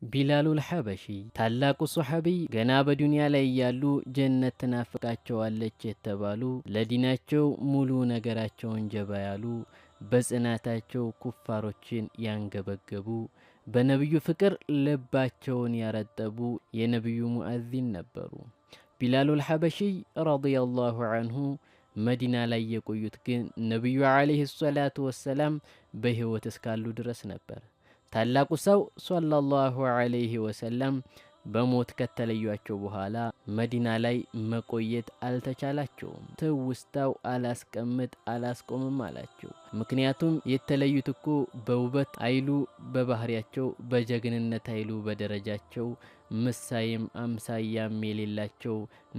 ቢላሉል ሐበሺ ታላቁ ሶሐቢ ገና በዱንያ ላይ እያሉ ጀነት ትናፍቃቸዋለች የተባሉ ለዲናቸው ሙሉ ነገራቸውን ጀባ ያሉ በጽናታቸው ኩፋሮችን ያንገበገቡ በነብዩ ፍቅር ልባቸውን ያረጠቡ የነብዩ ሙአዚን ነበሩ። ቢላሉል ሐበሺ ረዲየላሁ ዐንሁ መዲና ላይ የቆዩት ግን ነብዩ ዐለይሂ ሰላቱ ወሰላም በህይወት እስካሉ ድረስ ነበር። ታላቁ ሰው ሰለላሁ ዐለይሂ ወሰለም በሞት ከተለዩአቸው በኋላ መዲና ላይ መቆየት አልተቻላቸውም። ትውስታው አላስቀምጥ አላስቆምም አላቸው። ምክንያቱም የተለዩት እኮ በውበት አይሉ በባህሪያቸው፣ በጀግንነት አይሉ በደረጃቸው ምሳይም አምሳያም የሌላቸው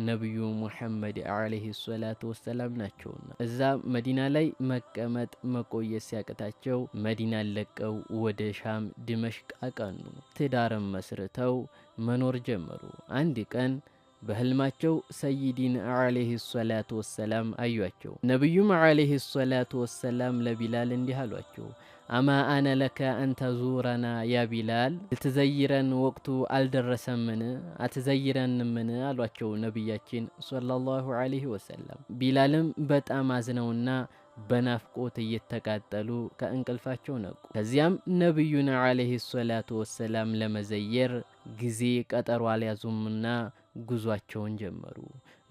ነብዩ ሙሐመድ ዐለይሂ ሰላቱ ወሰላም ናቸውና እዛ መዲና ላይ መቀመጥ መቆየት ሲያቅታቸው መዲናን ለቀው ወደ ሻም ድመሽቅ አቀኑ። ትዳርም መስርተው መኖር ጀመሩ። አንድ ቀን በህልማቸው ሰይዲን ዐለይሂ ሰላቱ ወሰላም አዩአቸው። ነብዩም ዐለይሂ ሰላቱ ወሰላም ለቢላል እንዲህ አሏቸው፣ አማ አነ ለከ አንተዙረና ያ ቢላል፣ ልትዘይረን ወቅቱ አልደረሰምን? አትዘይረንምን? አሏቸው ነቢያችን ሰለላሁ ዐለይሂ ወሰለም። ቢላልም በጣም አዝነውና በናፍቆት እየተቃጠሉ ከእንቅልፋቸው ነቁ። ከዚያም ነብዩን ዐለይሂ ሰላቱ ወሰላም ለመዘየር ጊዜ ቀጠሮ አልያዙምና ጉዟቸውን ጀመሩ።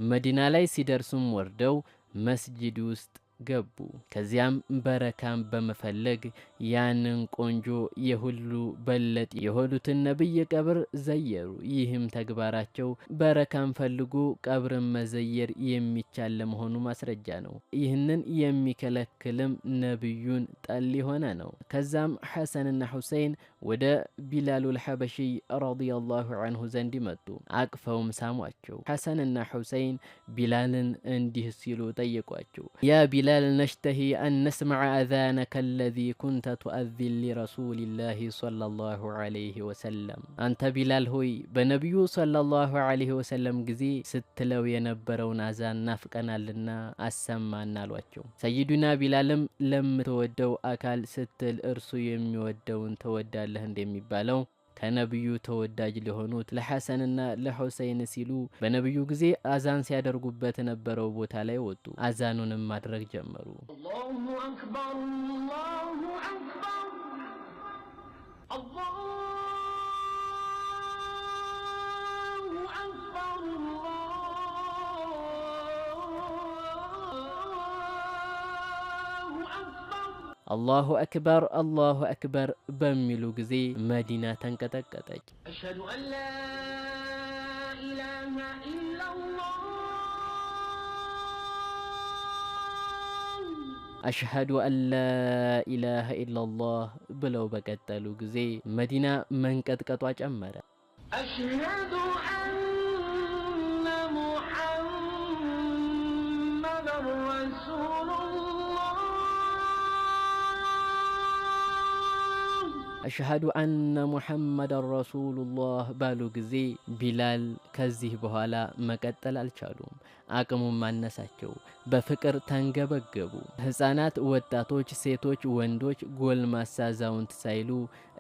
መዲና ላይ ሲደርሱም ወርደው መስጂድ ውስጥ ገቡ። ከዚያም በረካም በመፈለግ ያንን ቆንጆ የሁሉ በለጥ የሆኑትን ነብይ ቀብር ዘየሩ። ይህም ተግባራቸው በረካም ፈልጉ ቀብርን መዘየር የሚቻል ለመሆኑ ማስረጃ ነው። ይህንን የሚከለክልም ነብዩን ጠል የሆነ ነው። ከዛም ሐሰንና ሁሰይን ወደ ቢላሉል ሐበሺ ረዲየላሁ ዐንሁ ዘንድ መጡ። አቅፈውም ሳሟቸው። ሐሰንና ሁሰይን ቢላልን እንዲህ ሲሉ ጠየቋቸው፣ ያ ቢላል ነሽተሂ አን ነስመዐ አዛነከ አለዚ ኩንተ ቱአዚን ሊረሱሊላሂ ሰለላሁ ዐለይሂ ወሰለም። አንተ ቢላል ሆይ በነቢዩ ሰለላሁ ዐለይሂ ወሰለም ጊዜ ስትለው የነበረውን አዛን ናፍቀናልና አሰማን አሏቸው። ሰይዱና ቢላልም ለምትወደው አካል ስትል እርሱ የሚወደውን ተወዳለህ እንደሚባለው ከነብዩ ተወዳጅ ለሆኑት ለሐሰንና ለሁሰይን ሲሉ በነብዩ ጊዜ አዛን ሲያደርጉበት ነበረው ቦታ ላይ ወጡ። አዛኑንም ማድረግ ጀመሩ። አላሁ አክበር አላሁ አክበር አላሁ አክበር አላሁ አክበር አላሁ አክበር በሚሉ ጊዜ መዲና ተንቀጠቀጠች። አሽሀዱ አን ላ ኢላሃ ኢለላህ አሽሀዱ አን ላ ኢላሃ ኢለላህ ብለው በቀጠሉ ጊዜ መዲና መንቀጥቀጧ ጨመረ። አሽሀዱ አነ ሙሐመደን ረሱሉላህ አሽሀዱ አነ ሙሐመደን ረሱሉላህ ባሉ ጊዜ ቢላል ከዚህ በኋላ መቀጠል አልቻሉም። አቅሙም አነሳቸው። በፍቅር ተንገበገቡ። ህፃናት፣ ወጣቶች፣ ሴቶች፣ ወንዶች፣ ጎልማሳ፣ አዛውንት ሳይሉ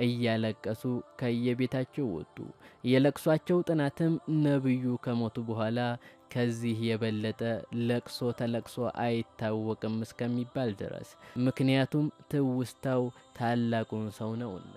እያለቀሱ ከየቤታቸው ወጡ። የለቅሷቸው ጥናትም ነብዩ ከሞቱ በኋላ ከዚህ የበለጠ ለቅሶ ተለቅሶ አይታወቅም እስከሚባል ድረስ። ምክንያቱም ትውስታው ታላቁን ሰው ነውና።